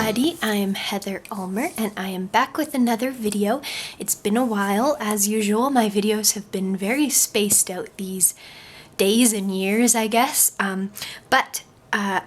everybody, I am Heather Ulmer and I am back with another video. It's been a while. As usual, my videos have been very spaced out these days and years, I guess. But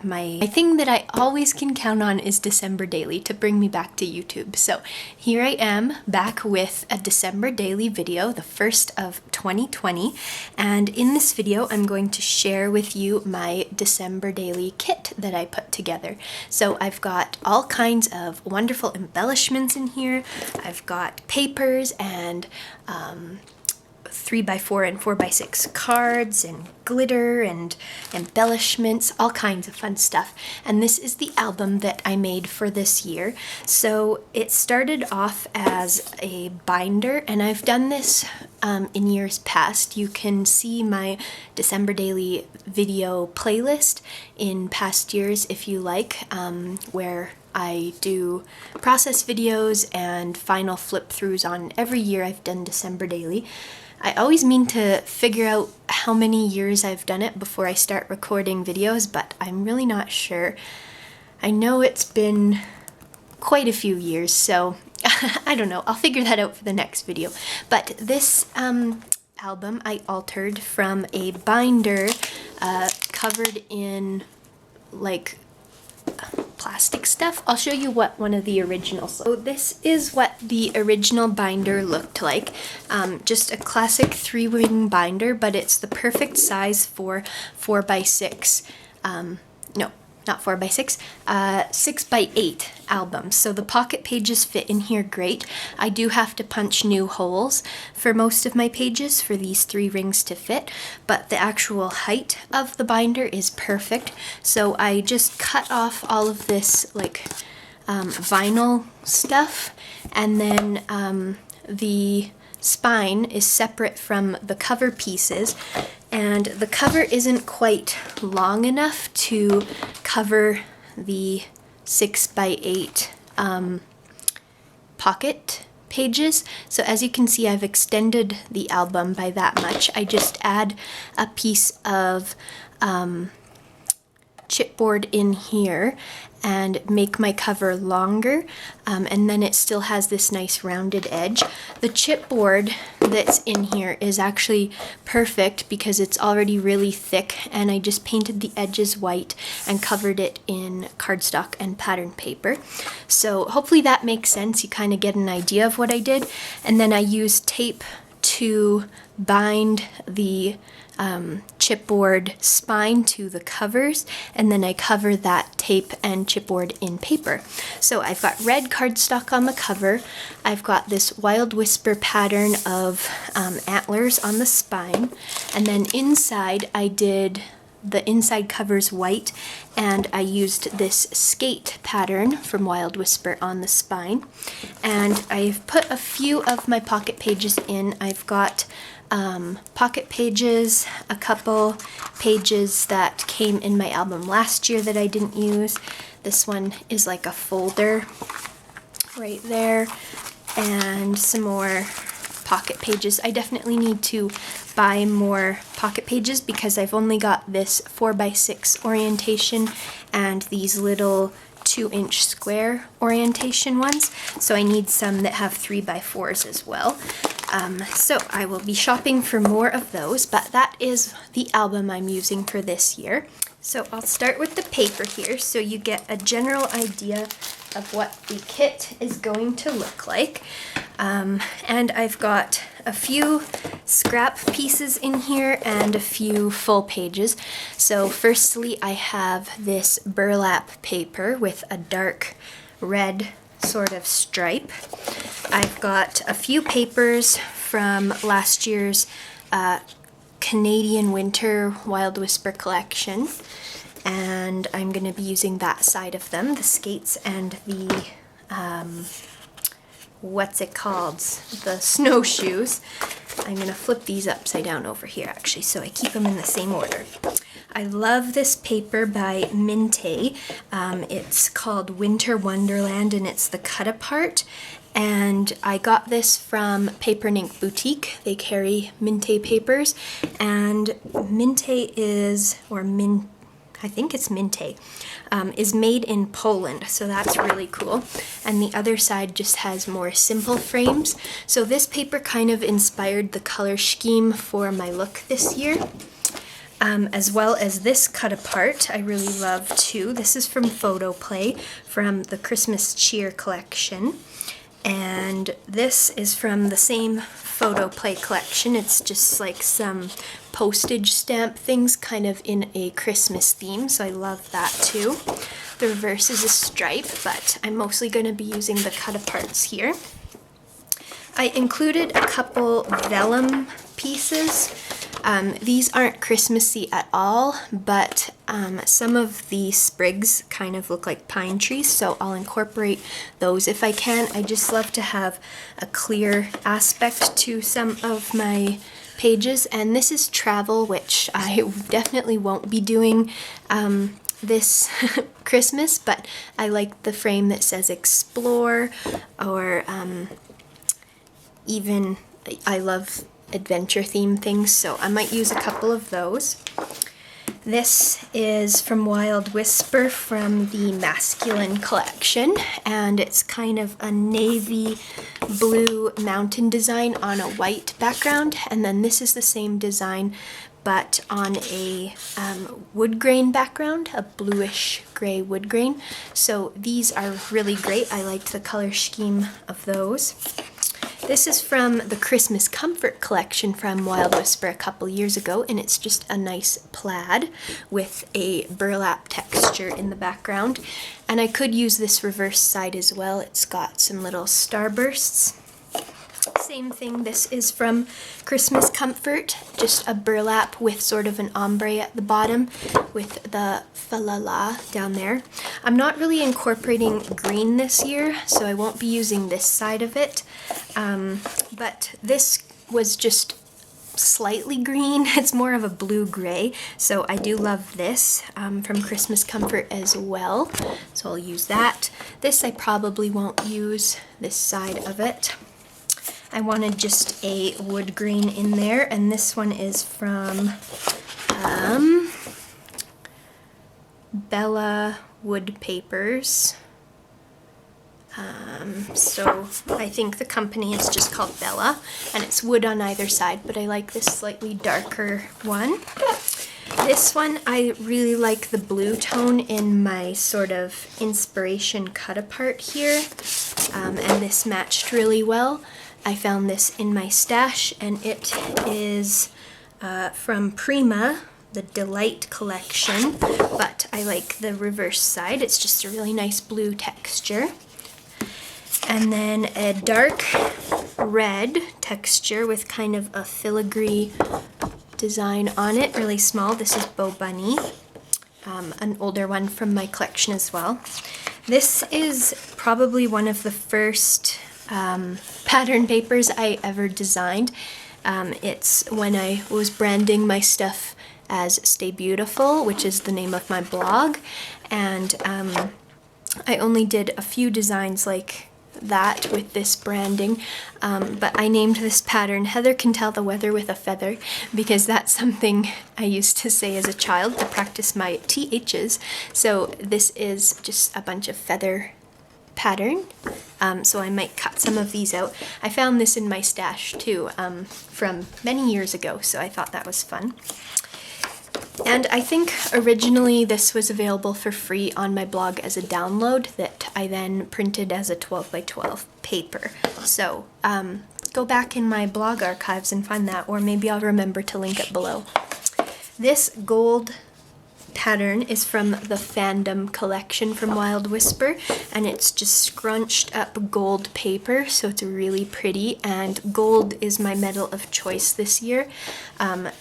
my thing that I always can count on is December Daily to bring me back to YouTube. So here I am back with a December Daily video, the first of 2020. And in this video, I'm going to share with you my December Daily kit that I put together. So I've got all kinds of wonderful embellishments in here. I've got papers and 3x4 and 4x6 cards and glitter and embellishments, all kinds of fun stuff. And this is the album that I made for this year. So it started off as a binder, and I've done this in years past. You can see my December Daily video playlist in past years if you like, where I do process videos and final flip-throughs on every year I've done December Daily. I always mean to figure out how many years I've done it before I start recording videos, but I'm really not sure. I know it's been quite a few years, so I don't know. I'll figure that out for the next video. But this album I altered from a binder covered in like plastic stuff. I'll show you what one of the originals. So this is what the original binder looked like. Just a classic 3-ring binder, but it's the perfect size for 4x6. No, not 4x6, 6x8 albums. So the pocket pages fit in here great. I do have to punch new holes for most of my pages for these 3 rings to fit, but the actual height of the binder is perfect. So I just cut off all of this like vinyl stuff, and then the spine is separate from the cover pieces, and the cover isn't quite long enough to cover the 6x8 pocket pages. So as you can see, I've extended the album by that much. I just add a piece of chipboard in here and make my cover longer, and then it still has this nice rounded edge. The chipboard that's in here is actually perfect because it's already really thick, and I just painted the edges white and covered it in cardstock and pattern paper. So hopefully that makes sense. You kind of get an idea of what I did. And then I used tape to bind the chipboard spine to the covers, and then I cover that tape and chipboard in paper. So I've got red cardstock on the cover. I've got this Wild Whisper pattern of antlers on the spine, and then inside I did the inside covers white, and I used this skate pattern from Wild Whisper on the spine. And I've put a few of my pocket pages in. I've got pocket pages, a couple pages that came in my album last year that I didn't use. This one is like a folder right there, and some more pocket pages. I definitely need to buy more pocket pages because I've only got this 4x6 orientation and these little 2-inch square orientation ones, so I need some that have 3x4s as well. So I will be shopping for more of those, but that is the album I'm using for this year. So I'll start with the paper here so you get a general idea of what the kit is going to look like. And I've got a few scrap pieces in here and a few full pages. So firstly, I have this burlap paper with a dark red sort of stripe. I've got a few papers from last year's Canadian Winter Wild Whisper collection, and I'm going to be using that side of them, the skates and the what's it called, the snowshoes. I'm going to flip these upside down over here actually, so I keep them in the same order. I love this paper by Mittens. It's called Winter Wonderland, and it's the cut apart. And I got this from Paper and Ink Boutique. They carry Mittens papers, and Mittens is, or I think it's Minte, is made in Poland, so that's really cool. And the other side just has more simple frames. So this paper kind of inspired the color scheme for my look this year. As well as this cut apart, I really love too. This is from Photo Play, from the Christmas Cheer collection. And this is from the same Photo Play collection. It's just like some postage stamp things kind of in a Christmas theme, so I love that too. The reverse is a stripe, but I'm mostly going to be using the cut aparts here. I included a couple vellum pieces. These aren't Christmassy at all, but some of the sprigs kind of look like pine trees, so I'll incorporate those if I can. I just love to have a clear aspect to some of my pages, and this is travel, which I definitely won't be doing this Christmas, but I like the frame that says explore, or even I love adventure theme things, so I might use a couple of those. This is from Wild Whisper from the Masculine collection, and it's kind of a navy blue mountain design on a white background, and then this is the same design but on a wood grain background, a bluish gray wood grain. So these are really great. I liked the color scheme of those. This is from the Christmas Comfort collection from Wild Whisper a couple years ago, and it's just a nice plaid with a burlap texture in the background. And I could use this reverse side as well. It's got some little starbursts. Same thing, this is from Christmas Comfort, just a burlap with sort of an ombre at the bottom with the fa-la-la down there. I'm not really incorporating green this year, so I won't be using this side of it, but this was just slightly green. It's more of a blue-gray, so I do love this from Christmas Comfort as well, so I'll use that. This I probably won't use, this side of it. I wanted just a wood grain in there, and this one is from Bella Wood Papers. So I think the company is just called Bella, and it's wood on either side, but I like this slightly darker one. This one, I really like the blue tone in my sort of inspiration cut apart here, and this matched really well. I found this in my stash, and it is from Prima, the Delight collection, but I like the reverse side. It's just a really nice blue texture. And then a dark red texture with kind of a filigree design on it, really small. This is Bo Bunny, an older one from my collection as well. This is probably one of the first pattern papers I ever designed. It's when I was branding my stuff as Stay Beautiful, which is the name of my blog, and I only did a few designs like that with this branding, but I named this pattern Heather Can Tell the Weather with a Feather, because that's something I used to say as a child to practice my THs. So this is just a bunch of feather pattern, so I might cut some of these out. I found this in my stash too, from many years ago, so I thought that was fun. And I think originally this was available for free on my blog as a download that I then printed as a 12 by 12 paper. So go back in my blog archives and find that, or maybe I'll remember to link it below. This gold pattern is from the Fandom collection from Wild Whisper, and it's just scrunched up gold paper, so it's really pretty, and gold is my metal of choice this year.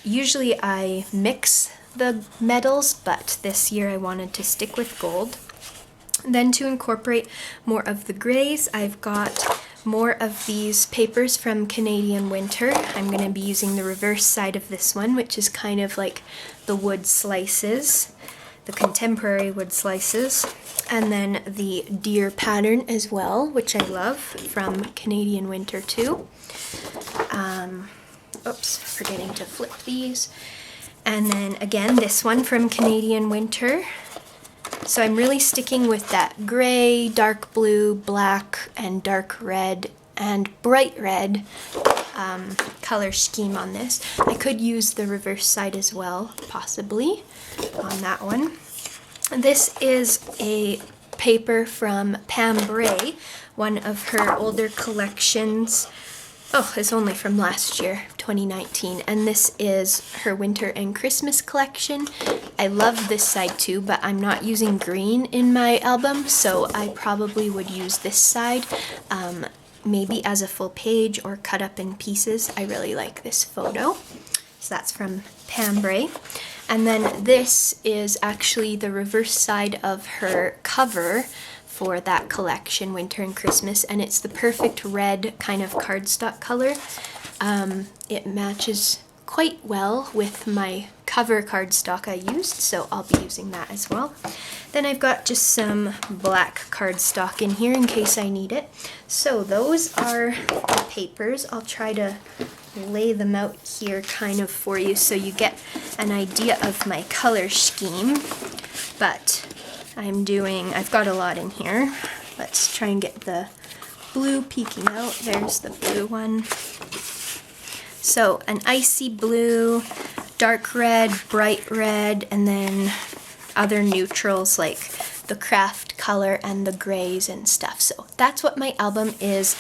Usually I mix the metals, but this year I wanted to stick with gold. Then to incorporate more of the grays, I've got more of these papers from Canadian Winter. I'm going to be using the reverse side of this one, which is kind of like the wood slices, the contemporary wood slices, and then the deer pattern as well, which I love, from Canadian Winter too. Oops, forgetting to flip these. And then again, this one from Canadian Winter. So I'm really sticking with that gray, dark blue, black, and dark red, and bright red color scheme on this. I could use the reverse side as well, possibly, on that one. This is a paper from Pam Bray, one of her older collections. Oh, it's only from last year, 2019, and this is her winter and Christmas collection. I love this side too, but I'm not using green in my album, so I probably would use this side, maybe as a full page or cut up in pieces. I really like this photo. So that's from Pam Bray. And then this is actually the reverse side of her cover for that collection, Winter and Christmas, and it's the perfect red kind of cardstock color. It matches quite well with my cover cardstock I used, so I'll be using that as well. Then I've got just some black cardstock in here in case I need it. So those are the papers. I'll try to lay them out here kind of for you so you get an idea of my color scheme. But I've got a lot in here. Let's try and get the blue peeking out. There's the blue one. So an icy blue, dark red, bright red, and then other neutrals like the craft color and the grays and stuff. So that's what my album is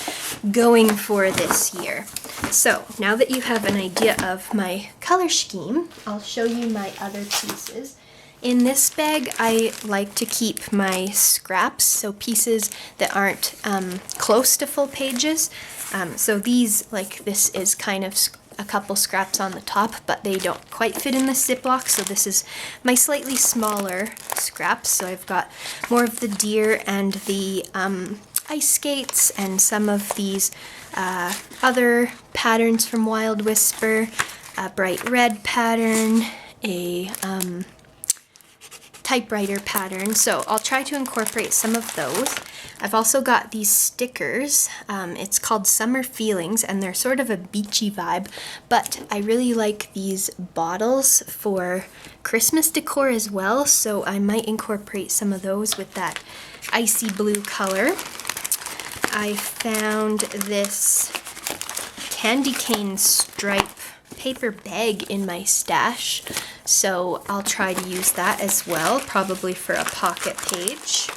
going for this year. So now that you have an idea of my color scheme, I'll show you my other pieces. In this bag, I like to keep my scraps, so pieces that aren't close to full pages. So these, like this is kind of a couple scraps on the top, but they don't quite fit in the Ziploc, so this is my slightly smaller scraps. So I've got more of the deer and the ice skates and some of these other patterns from Wild Whisper, a bright red pattern, a typewriter pattern, so I'll try to incorporate some of those. I've also got these stickers. It's called Summer Feelings, and they're sort of a beachy vibe, but I really like these bottles for Christmas decor as well, so I might incorporate some of those with that icy blue color. I found this candy cane stripe paper bag in my stash, so I'll try to use that as well, probably for a pocket page.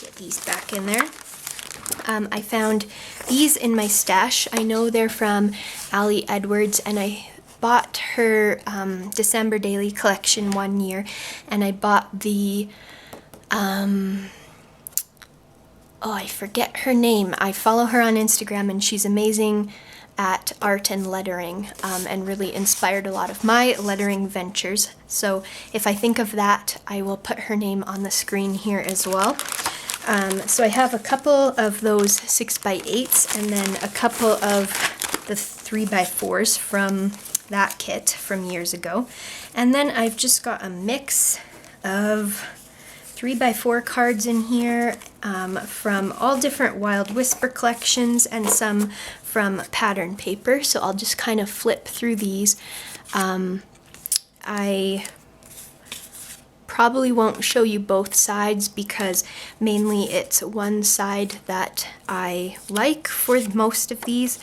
Get these back in there. I found these in my stash. I know they're from Ali Edwards, and I bought her December Daily collection one year, and I bought the I forget her name. I follow her on Instagram, and she's amazing at art and lettering, and really inspired a lot of my lettering ventures. So if I think of that, I will put her name on the screen here as well. So I have a couple of those 6x8s and then a couple of the 3x4s from that kit from years ago. And then I've just got a mix of 3x4 cards in here from all different Wild Whisper collections and some from pattern paper, so I'll just kind of flip through these. I probably won't show you both sides because mainly it's one side that I like for most of these.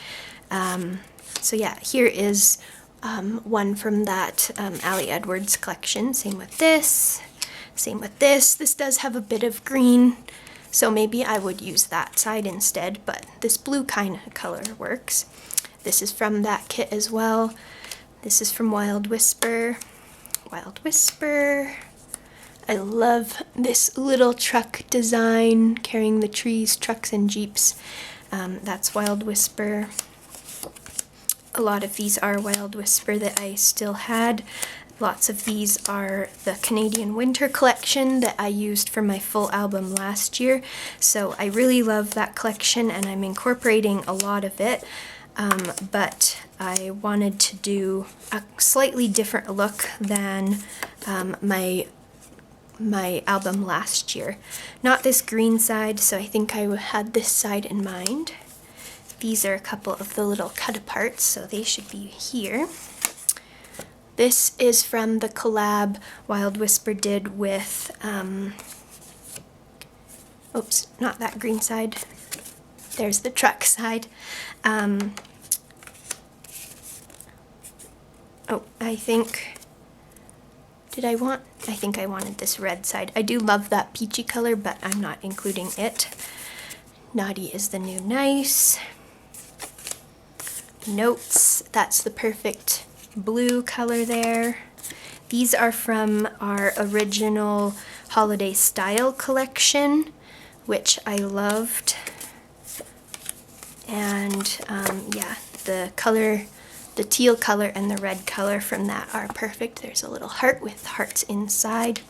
So yeah, here is one from that Ali Edwards collection. Same with this. Same with this. This does have a bit of green, so maybe I would use that side instead, but this blue kind of color works. This is from that kit as well. This is from Wild Whisper. Wild Whisper. I love this little truck design, carrying the trees, trucks and jeeps. That's Wild Whisper. A lot of these are Wild Whisper that I still had. Lots of these are the Canadian Winter collection that I used for my full album last year. So I really love that collection, and I'm incorporating a lot of it. But I wanted to do a slightly different look than my album last year. Not this green side, so I think I had this side in mind. These are a couple of the little cut aparts, so they should be here. This is from the collab Wild Whisper did with, oops, not that green side. There's the truck side. Oh, I think I think I wanted this red side. I do love that peachy color, but I'm not including it. Naughty is the new nice. Notes, that's the perfect blue color there. These are from our original holiday style collection, which I loved. And yeah, the color, the teal color and the red color from that are perfect. There's a little heart with hearts inside.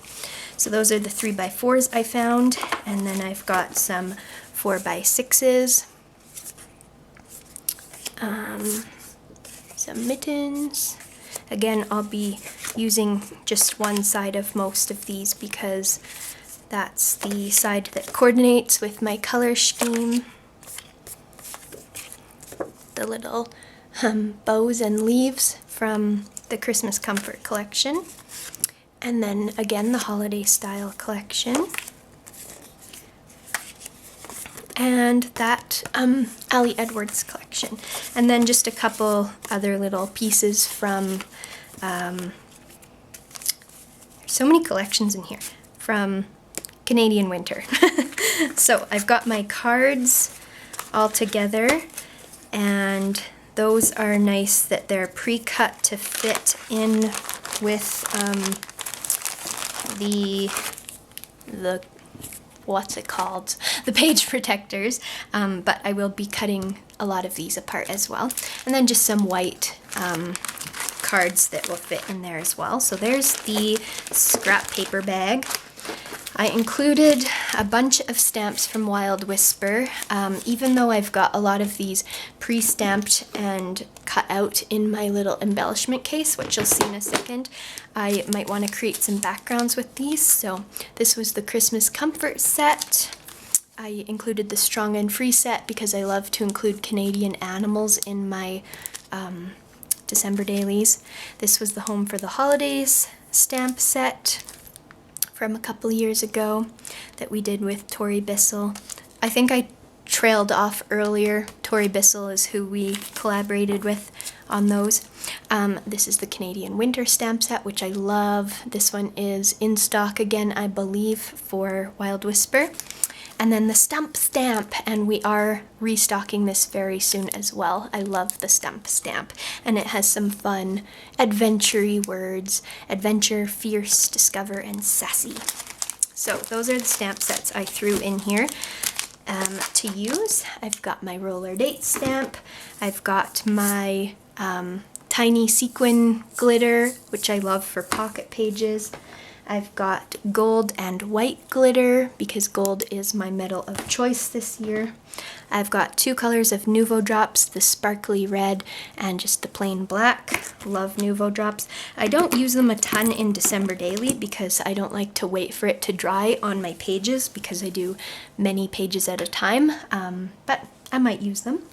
So those are the 3x4s I found. And then I've got some 4x6s. Some mittens. Again, I'll be using just one side of most of these because that's the side that coordinates with my color scheme. The little bows and leaves from the Christmas Comfort collection. And then again, the holiday style collection. And that Ali Edwards collection. And then just a couple other little pieces from, so many collections in here, from Canadian Winter. So I've got my cards all together, and those are nice that they're pre-cut to fit in with the what's it called? The page protectors, but I will be cutting a lot of these apart as well. And then just some white cards that will fit in there as well. So there's the scrap paper bag. I included a bunch of stamps from Wild Whisper, even though I've got a lot of these pre-stamped and cut out in my little embellishment case, which you'll see in a second. I might want to create some backgrounds with these. So this was the Christmas Comfort set. I included the Strong and Free set because I love to include Canadian animals in my December dailies. This was the Home for the Holidays stamp set from a couple years ago that we did with Tori Bissell. I think I trailed off earlier. Tori Bissell is who we collaborated with on those. This is the Canadian Winter stamp set, which I love. This one is in stock again, I believe, for Wild Whisper. And then the Stump Stamp, and we are restocking this very soon as well. I love the Stump Stamp, and it has some fun adventure-y words: adventure, fierce, discover, and sassy. So those are the stamp sets I threw in here to use. I've got my roller date stamp. I've got my tiny sequin glitter, which I love for pocket pages. I've got gold and white glitter because gold is my metal of choice this year. I've got two colors of Nouveau Drops, the sparkly red and just the plain black. Love Nouveau Drops. I don't use them a ton in December daily because I don't like to wait for it to dry on my pages because I do many pages at a time, but I might use them.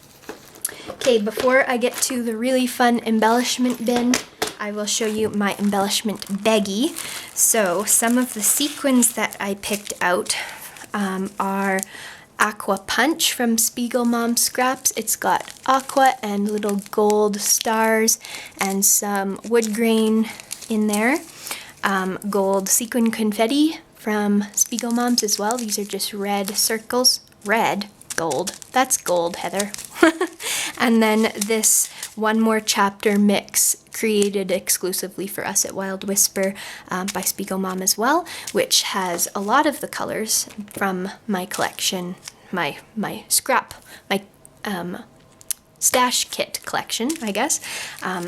Okay, before I get to the really fun embellishment bin, I will show you my embellishment baggie. So some of the sequins that I picked out are Aqua Punch from Spiegel Mom Scraps. It's got aqua and little gold stars and some wood grain in there. Gold sequin confetti from Spiegel Moms as well. These are just red circles. Red? Gold. That's gold, Heather. And then this One More Chapter mix created exclusively for us at Wild Whisper by Spiegel Mom as well, which has a lot of the colors from my collection, my stash kit collection, I guess.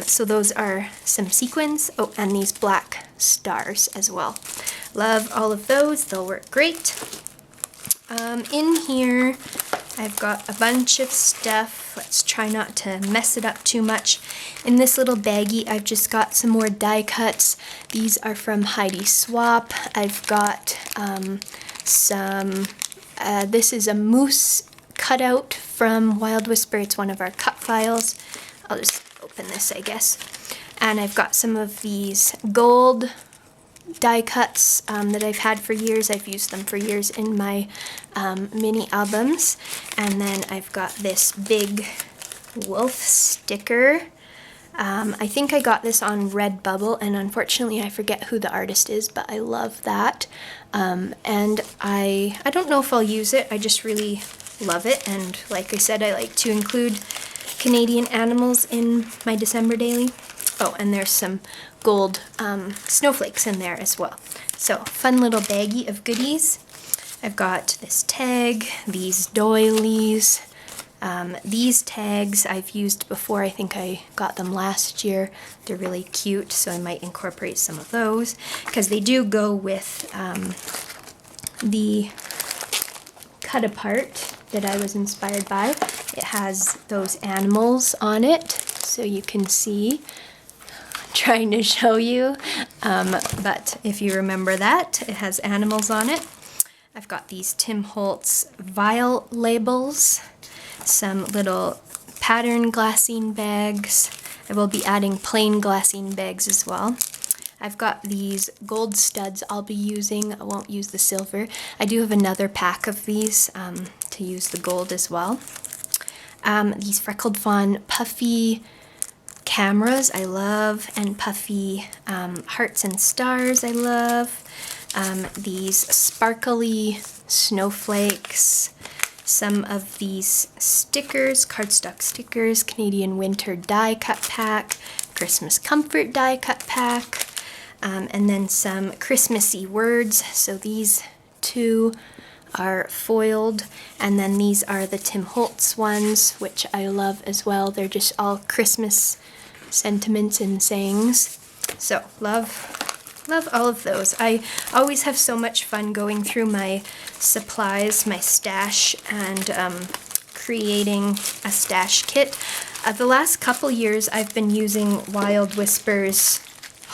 So those are some sequins. Oh, and these black stars as well. Love all of those. They'll work great. In here, I've got a bunch of stuff. Let's try not to mess it up too much. In this little baggie, I've just got some more die cuts. These are from Heidi Swap. I've got this is a moose cutout from Wild Whisper. It's one of our cut files. I'll just open this, I guess. And I've got some of these gold die cuts that I've had for years. I've used them for years in my mini albums. And then I've got this big wolf sticker. I think I got this on Redbubble, and unfortunately I forget who the artist is, but I love that. And I don't know if I'll use it, I just really love it, and like I said, I like to include Canadian animals in my December daily. Oh, and there's some gold snowflakes in there as well. So, fun little baggie of goodies. I've got this tag, these doilies. These tags I've used before. I think I got them last year. They're really cute, so I might incorporate some of those because they do go with the cut apart that I was inspired by. It has those animals on it, so you can see. I'm trying to show you, but if you remember that, it has animals on it. I've got these Tim Holtz vial labels, some little pattern glassine bags. I will be adding plain glassine bags as well. I've got these gold studs I'll be using. I won't use the silver. I do have another pack of these to use the gold as well. These Freckled Fawn puffy cameras I love, and puffy hearts and stars I love. These sparkly snowflakes. Some of these stickers, cardstock stickers, Canadian Winter die cut pack, Christmas Comfort die cut pack, and then some Christmassy words. So these two are foiled, and then these are the Tim Holtz ones, which I love as well. They're just all Christmas sentiments and sayings. So love all of those. I always have so much fun going through my supplies, my stash, and creating a stash kit. The last couple years I've been using Wild Whispers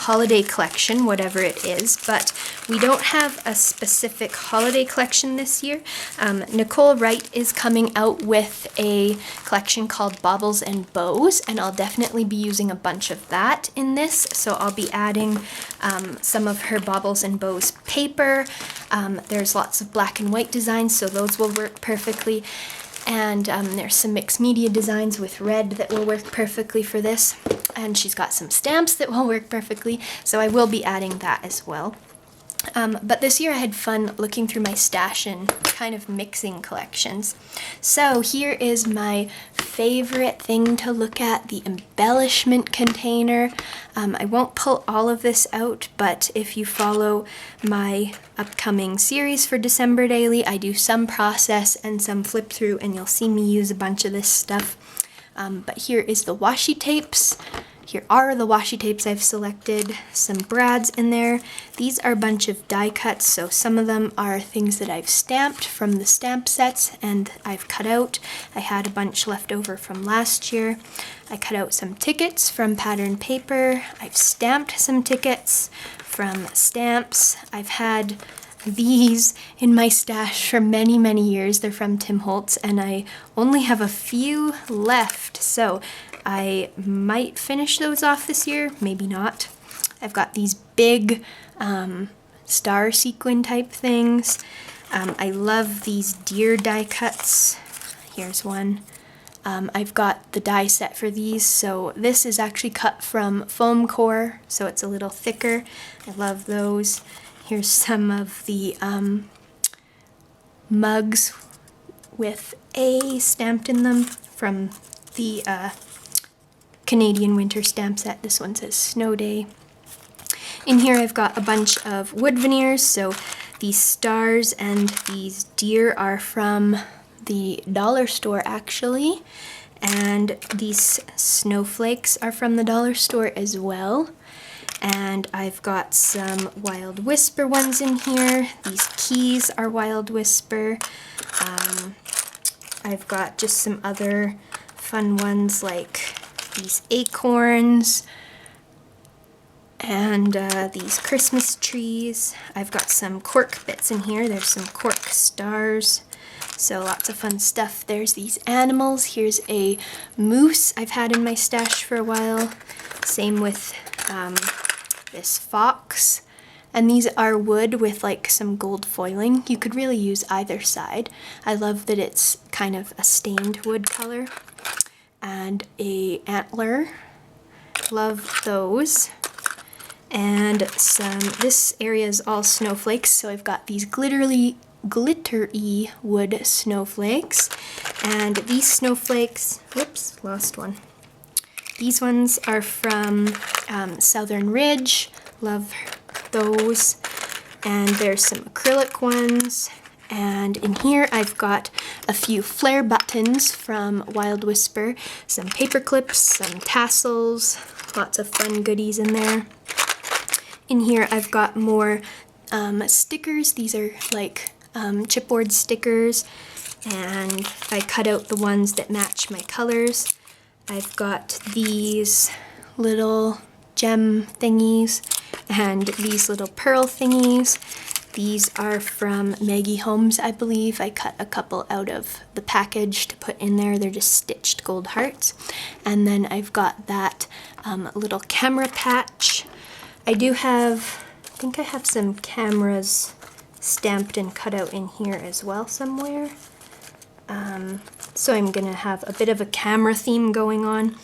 holiday collection, whatever it is, but we don't have a specific holiday collection this year. Nicole Wright is coming out with a collection called Baubles and Bows, and I'll definitely be using a bunch of that in this. So I'll be adding some of her Baubles and Bows paper. There's lots of black and white designs, so those will work perfectly. And there's some mixed media designs with red that will work perfectly for this. And she's got some stamps that will work perfectly, so I will be adding that as well. But this year I had fun looking through my stash and kind of mixing collections. So here is my favorite thing to look at, the embellishment container. I won't pull all of this out, but if you follow my upcoming series for December Daily, I do some process and some flip through, and you'll see me use a bunch of this stuff. But here is the washi tapes. Here are the washi tapes I've selected, some brads in there. These are a bunch of die cuts, so some of them are things that I've stamped from the stamp sets and I've cut out. I had a bunch left over from last year. I cut out some tickets from pattern paper. I've stamped some tickets from stamps. I've had these in my stash for many, many years. They're from Tim Holtz, and I only have a few left, so I might finish those off this year, maybe not. I've got these big star sequin type things. I love these deer die cuts. Here's one. I've got the die set for these, so this is actually cut from foam core, so it's a little thicker. I love those. Here's some of the mugs with A stamped in them from the Canadian Winter stamp set. This one says Snow Day. In here I've got a bunch of wood veneers, so these stars and these deer are from the dollar store actually, and these snowflakes are from the dollar store as well. And I've got some Wild Whisper ones in here. These keys are Wild Whisper. I've got just some other fun ones like these acorns and these Christmas trees. I've got some cork bits in here. There's some cork stars. So lots of fun stuff. There's these animals. Here's a moose I've had in my stash for a while. Same with this fox. And these are wood with like some gold foiling. You could really use either side. I love that it's kind of a stained wood color. And a antler. Love those. And this area is all snowflakes, so I've got these glittery wood snowflakes. And these snowflakes, whoops, lost one. These ones are from Southern Ridge. Love those. And there's some acrylic ones. And in here I've got a few flare buttons from Wild Whisper, some paper clips, some tassels, lots of fun goodies in there. In here I've got more stickers. These are like chipboard stickers, and I cut out the ones that match my colors. I've got these little gem thingies and these little pearl thingies. These are from Maggie Holmes, I believe. I cut a couple out of the package to put in there. They're just stitched gold hearts. And then I've got that little camera patch. I think I have some cameras stamped and cut out in here as well somewhere. So I'm gonna have a bit of a camera theme going on.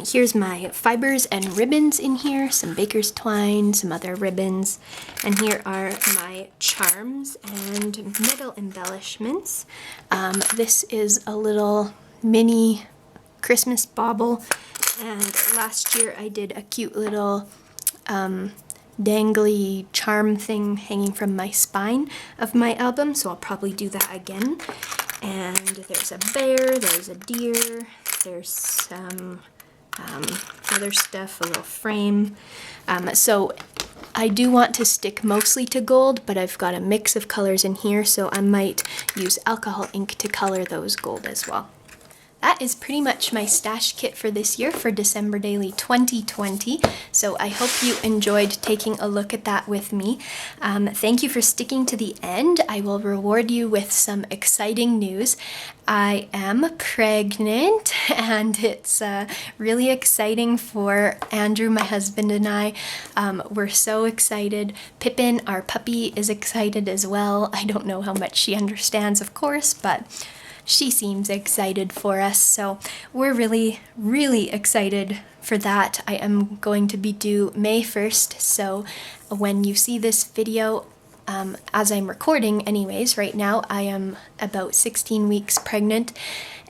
Here's my fibers and ribbons in here, some baker's twine, some other ribbons, and here are my charms and metal embellishments. This is a little mini Christmas bauble, and last year I did a cute little dangly charm thing hanging from my spine of my album, so I'll probably do that again. And there's a bear, there's a deer, there's some other stuff, a little frame. So I do want to stick mostly to gold, but I've got a mix of colors in here, so I might use alcohol ink to color those gold as well. That is pretty much my stash kit for this year for December Daily 2020. So I hope you enjoyed taking a look at that with me. Thank you for sticking to the end. I will reward you with some exciting news. I am pregnant, and it's really exciting for Andrew, my husband, and I. We're so excited. Pippin, our puppy, is excited as well. I don't know how much she understands, of course, but she seems excited for us, so we're really, really excited for that. I am going to be due May 1st, so when you see this video, as I'm recording anyways, right now I am about 16 weeks pregnant,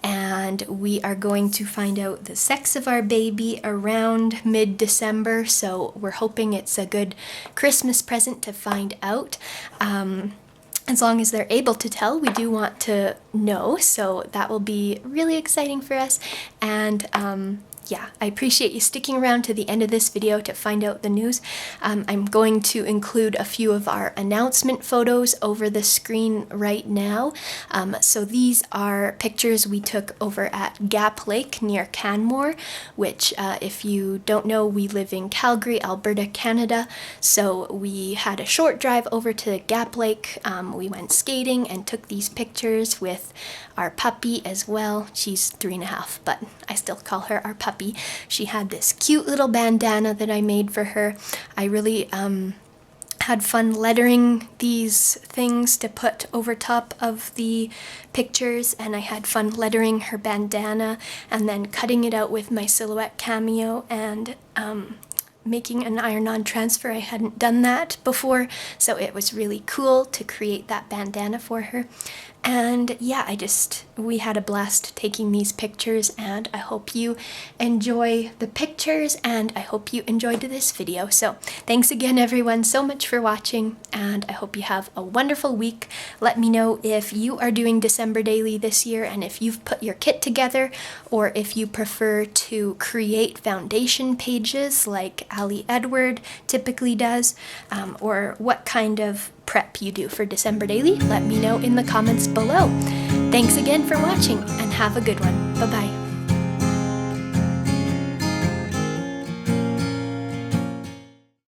and we are going to find out the sex of our baby around mid-December, so we're hoping it's a good Christmas present to find out. As long as they're able to tell, we do want to know, so that will be really exciting for us. And yeah, I appreciate you sticking around to the end of this video to find out the news. I'm going to include a few of our announcement photos over the screen right now. So these are pictures we took over at Gap Lake near Canmore, which if you don't know, we live in Calgary, Alberta, Canada. So we had a short drive over to Gap Lake. We went skating and took these pictures with our puppy as well. She's 3.5, but I still call her our puppy. She had this cute little bandana that I made for her. I really had fun lettering these things to put over top of the pictures, and I had fun lettering her bandana and then cutting it out with my Silhouette Cameo and making an iron-on transfer. I hadn't done that before, so it was really cool to create that bandana for her. And yeah, we had a blast taking these pictures, and I hope you enjoy the pictures, and I hope you enjoyed this video. So thanks again everyone so much for watching, and I hope you have a wonderful week. Let me know if you are doing December Daily this year, and if you've put your kit together, or if you prefer to create foundation pages like Ali Edward typically does, or what kind of prep you do for December Daily. Let me know in the comments below. Thanks again for watching, and have a good one. Bye-bye.